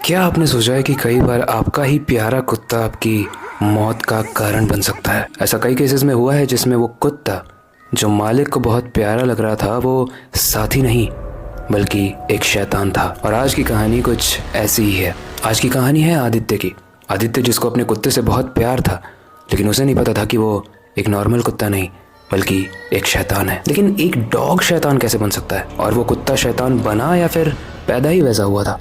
क्या आपने सोचा है कि कई बार आपका ही प्यारा कुत्ता आपकी मौत का कारण बन सकता है? ऐसा कई केसेस में हुआ है जिसमें वो कुत्ता जो मालिक को बहुत प्यारा लग रहा था वो साथी नहीं बल्कि एक शैतान था। और आज की कहानी कुछ ऐसी ही है। आज की कहानी है आदित्य की। आदित्य जिसको अपने कुत्ते से बहुत प्यार था, लेकिन उसे नहीं पता था कि वो एक नॉर्मल कुत्ता नहीं बल्कि एक शैतान है। लेकिन एक डॉग शैतान कैसे बन सकता है? और वो कुत्ता शैतान बना या फिर पैदा ही वैसा हुआ था?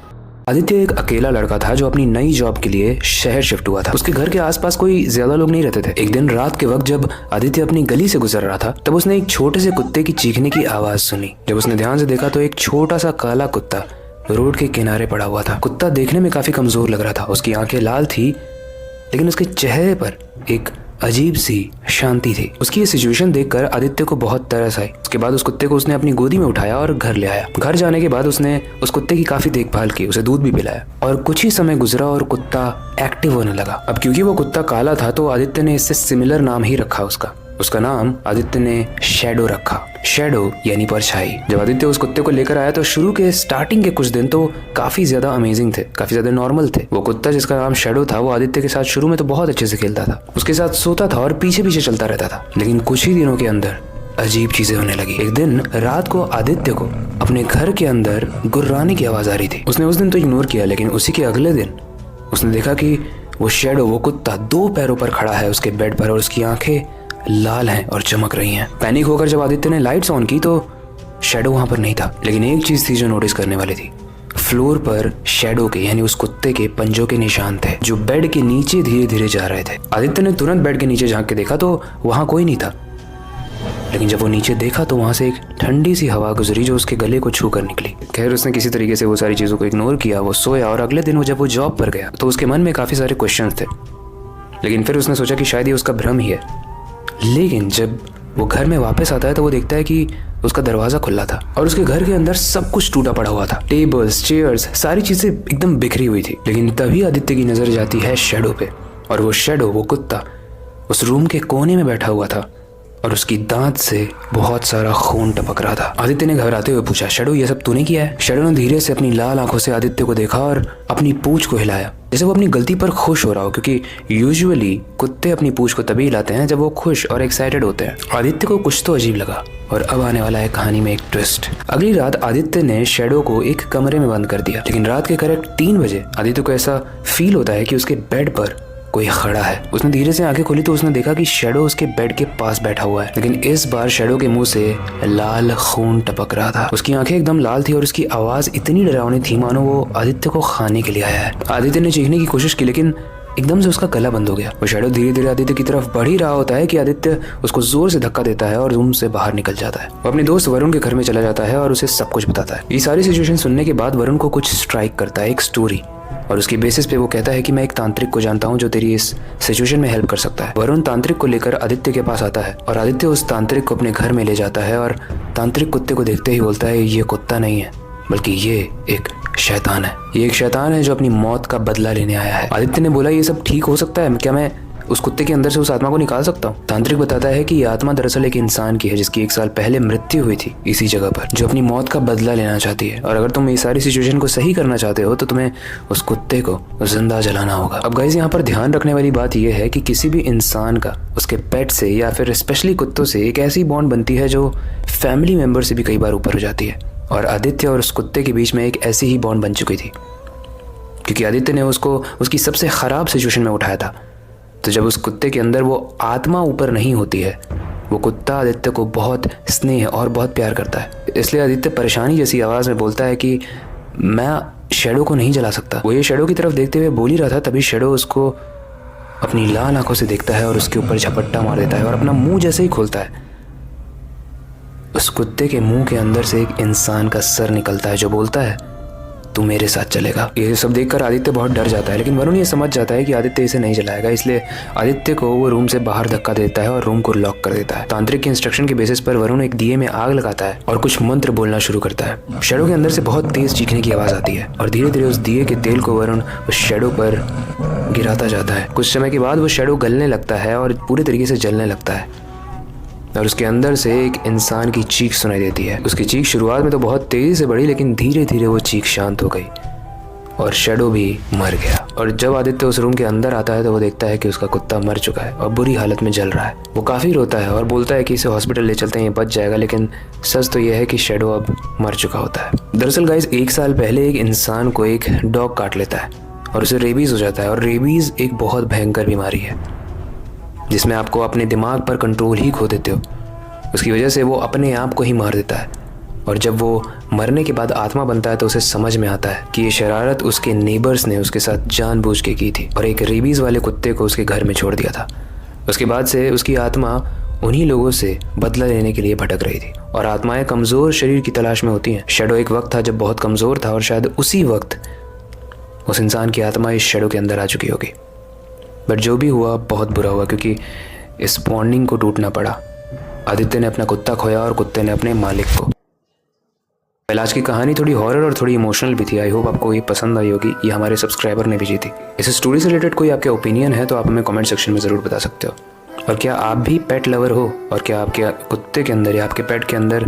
आदित्य एक अकेला लड़का था जो अपनी नई जॉब के लिए शहर शिफ्ट हुआ था। उसके घर के आसपास कोई ज्यादा लोग नहीं रहते थे। एक दिन रात के वक्त जब आदित्य अपनी गली से गुजर रहा था तब उसने एक छोटे से कुत्ते की चीखने की आवाज सुनी। जब उसने ध्यान से देखा तो एक छोटा सा काला कुत्ता रोड के किनारे पड़ा हुआ था। कुत्ता देखने में काफी कमजोर लग रहा था। उसकी आंखें लाल थी लेकिन उसके चेहरे पर एक अजीब सी शांति थी। उसकी ये सिचुएशन देखकर आदित्य को बहुत तरस आई। उसके बाद उस कुत्ते को उसने अपनी गोदी में उठाया और घर ले आया। घर जाने के बाद उसने उस कुत्ते की काफी देखभाल की, उसे दूध भी पिलाया और कुछ ही समय गुजरा और कुत्ता एक्टिव होने लगा। अब क्योंकि वो कुत्ता काला था तो आदित्य ने इससे सिमिलर नाम ही रखा। उसका नाम आदित्य ने शैडो रखा। शैडो यानी परछाई। जब आदित्य उस कुत्ते को लेकर आया तो शुरू के स्टार्टिंग के कुछ दिन तो काफी ज्यादा अमेजिंग थे, काफी ज्यादा नॉर्मल थे। वो कुत्ता जिसका नाम शैडो था वो आदित्य के साथ शुरू में तो बहुत अच्छे से खेलता था, उसके साथ सोता था और पीछे पीछे चलता रहता था। लेकिन कुछ ही दिनों के अंदर अजीब चीजें होने लगी। एक दिन रात को आदित्य को अपने घर के अंदर गुर्राने की आवाज आ रही थी। उसने उस दिन तो इग्नोर किया, लेकिन उसी के अगले दिन उसने देखा कि वो शैडो, वो कुत्ता 2 पैरों पर खड़ा है उसके बेड पर और उसकी आंखें लाल हैं और चमक रही हैं। पैनिक होकर जब आदित्य ने लाइट्स ऑन की तो शैडो वहां पर नहीं था। लेकिन एक चीज थी जो नोटिस करने वाली थी। फ्लोर पर शैडो के यानी उस कुत्ते के पंजों के निशान थे जो बेड के नीचे धीरे धीरे जा रहे थे। आदित्य ने तुरंत बेड के नीचे झांक के देखा तो वहां कोई नहीं था। लेकिन जब वो नीचे देखा तो वहां से एक ठंडी सी हवा गुजरी जो उसके गले को छू कर निकली। खैर उसने किसी तरीके से वो सारी चीजों को इग्नोर किया, वो सोया और अगले दिन जब वो जॉब पर गया तो उसके मन में काफी सारे क्वेश्चंस थे। लेकिन फिर उसने सोचा कि शायद ये उसका भ्रम ही है। लेकिन जब वो घर में वापस आता है तो वो देखता है कि उसका दरवाजा खुला था और उसके घर के अंदर सब कुछ टूटा पड़ा हुआ था। टेबल्स, चेयर्स, सारी चीजें एकदम बिखरी हुई थी। लेकिन तभी आदित्य की नजर जाती है शैडो पे और वो शैडो, वो कुत्ता उस रूम के कोने में बैठा हुआ था और उसकी दांत से बहुत सारा खून टपक रहा था। आदित्य ने घबराते हुए पूछा, शैडो ये सब तूने किया है? शैडो ने धीरे से अपनी लाल आंखों से आदित्य को देखा और अपनी पूंछ को हिलाया जैसे वो अपनी गलती पर खुश हो रहा हो, क्योंकि यूजुअली कुत्ते अपनी पूंछ को तभी हिलाते हैं जब वो खुश और एक्साइटेड होते हैं। आदित्य को कुछ तो अजीब लगा और अब आने वाला है कहानी में एक ट्विस्ट। अगली रात आदित्य ने शैडो को एक कमरे में बंद कर दिया। लेकिन रात के करेक्ट 3 बजे आदित्य को ऐसा फील होता है कि उसके बेड पर कोई खड़ा है। उसने धीरे से आंखें खोली तो उसने देखा कि शैडो उसके बेड के पास बैठा हुआ है। लेकिन इस बार शैडो के मुंह से लाल खून टपक रहा था। उसकी आंखें एकदम लाल थी और उसकी आवाज इतनी डरावनी थी मानो वो आदित्य को खाने के लिए आया है। आदित्य ने चीखने की कोशिश की लेकिन एकदम से उसका गला बंद हो गया। वो शैडो धीरे धीरे आदित्य की तरफ बढ़ ही रहा होता है कि आदित्य उसको जोर से धक्का देता है और रूम से बाहर निकल जाता है। वो अपने दोस्त वरुण के घर में चला जाता है और उसे सब कुछ बताता है। ये सारी सिचुएशन सुनने के बाद वरुण को कुछ स्ट्राइक करता है, एक स्टोरी, और उसकी बेसिस पे वो कहता है कि मैं एक तांत्रिक को जानता हूँ जो तेरी इस सिचुएशन में हेल्प कर सकता है। वरुण तांत्रिक को लेकर आदित्य के पास आता है और आदित्य उस तांत्रिक को अपने घर में ले जाता है और तांत्रिक कुत्ते को देखते ही बोलता है, ये कुत्ता नहीं है बल्कि ये एक शैतान है। ये एक शैतान है जो अपनी मौत का बदला लेने आया है। आदित्य ने बोला, ये सब ठीक हो सकता है? क्या मैं उस कुत्ते के अंदर से उस आत्मा को निकाल सकता हूँ? तांत्रिक बताता है कि ये आत्मा दरअसल एक इंसान की है जिसकी 1 साल पहले मृत्यु हुई थी इसी जगह पर, जो अपनी मौत का बदला लेना चाहती है। और अगर तुम ये सारी सिचुएशन को सही करना चाहते हो तो तुम्हें उस कुत्ते को जिंदा जलाना होगा। अब गाइस यहाँ पर ध्यान रखने वाली बात यह है कि किसी भी इंसान का उसके पेट से या फिर स्पेशली कुत्तों से एक ऐसी बॉन्ड बनती है जो फैमिली मेंबर से भी कई बार ऊपर हो जाती है। और आदित्य और उस कुत्ते के बीच में एक ऐसी ही बॉन्ड बन चुकी थी क्योंकि आदित्य ने उसको उसकी सबसे खराब सिचुएशन में उठाया था। तो जब उस कुत्ते के अंदर वो आत्मा ऊपर नहीं होती है, वो कुत्ता आदित्य को बहुत स्नेह और बहुत प्यार करता है। इसलिए आदित्य परेशानी जैसी आवाज़ में बोलता है कि मैं शैडो को नहीं जला सकता। वो ये शैडो की तरफ देखते हुए बोल ही रहा था, तभी शैडो उसको अपनी लाल आंखों से देखता है और उसके ऊपर झपट्टा मार देता है और अपना मुंह जैसे ही खोलता है उस कुत्ते के मुंह के अंदर से एक इंसान का सर निकलता है जो बोलता है, तू मेरे साथ चलेगा। ये सब देखकर आदित्य बहुत डर जाता है। लेकिन वरुण ये समझ जाता है कि आदित्य इसे नहीं जलाएगा, इसलिए आदित्य को वो रूम से बाहर धक्का देता है और रूम को लॉक कर देता है। तांत्रिक के इंस्ट्रक्शन के बेसिस पर वरुण एक दिए में आग लगाता है और कुछ मंत्र बोलना शुरू करता है। शैडो के अंदर से बहुत तेज चीखने की आवाज आती है और धीरे धीरे उस दिए के तेल को वरुण उस शैडो पर गिराता जाता है। कुछ समय के बाद वो शैडो गलने लगता है और पूरी तरीके से जलने लगता है और उसके अंदर से एक इंसान की चीख सुनाई देती है। उसकी चीख शुरुआत में तो बहुत तेजी से बढ़ी, लेकिन धीरे धीरे वो चीख शांत हो गई और शैडो भी मर गया। और जब आदित्य उस रूम के अंदर आता है तो वो देखता है कि उसका कुत्ता मर चुका है और बुरी हालत में जल रहा है। वो काफ़ी रोता है और बोलता है कि इसे हॉस्पिटल ले चलते हैं, ये बच जाएगा। लेकिन सच तो यह है कि शैडो अब मर चुका होता है। दरअसल गाइस 1 साल पहले एक इंसान को एक डॉग काट लेता है और उसे रेबीज़ हो जाता है। और रेबीज़ एक बहुत भयंकर बीमारी है जिसमें आपको अपने दिमाग पर कंट्रोल ही खो देते हो। उसकी वजह से वो अपने आप को ही मार देता है और जब वो मरने के बाद आत्मा बनता है तो उसे समझ में आता है कि ये शरारत उसके नेबर्स ने उसके साथ जानबूझ के की थी और एक रेबीज़ वाले कुत्ते को उसके घर में छोड़ दिया था। उसके बाद से उसकी आत्मा उन्हीं लोगों से बदला लेने के लिए भटक रही थी और आत्माएं कमज़ोर शरीर की तलाश में होती हैं। शैडो एक वक्त था जब बहुत कमज़ोर था और शायद उसी वक्त उस इंसान की आत्मा इस शैडो के अंदर आ चुकी होगी। बट जो भी हुआ बहुत बुरा हुआ क्योंकि इस बॉन्डिंग को टूटना पड़ा। आदित्य ने अपना कुत्ता खोया और कुत्ते ने अपने मालिक को। आज की कहानी थोड़ी हॉरर और थोड़ी इमोशनल भी थी। आई होप आपको ये पसंद आई होगी। ये हमारे सब्सक्राइबर ने भेजी थी। इस स्टोरी से रिलेटेड कोई आपके ओपिनियन है तो आप हमें कमेंट सेक्शन में ज़रूर बता सकते हो। और क्या आप भी पेट लवर हो और क्या आपके कुत्ते के अंदर या आपके पेट के अंदर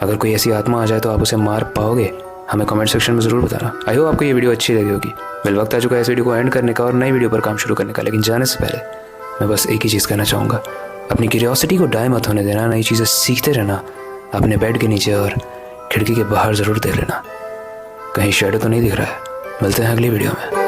अगर कोई ऐसी आत्मा आ जाए तो आप उसे मार पाओगे? हमें कमेंट सेक्शन में ज़रूर बताना। आई होप आपको ये वीडियो अच्छी लगी होगी। वेल वक्त आ चुका है इस वीडियो को एंड करने का और नई वीडियो पर काम शुरू करने का। लेकिन जाने से पहले मैं बस एक ही चीज़ कहना चाहूँगा, अपनी क्यूरियोसिटी को डाई मत होने देना। नई चीज़ें सीखते रहना। अपने बेड के नीचे और खिड़की के बाहर ज़रूर देख लेना कहीं शैडो तो नहीं दिख रहा है। मिलते हैं अगली वीडियो में।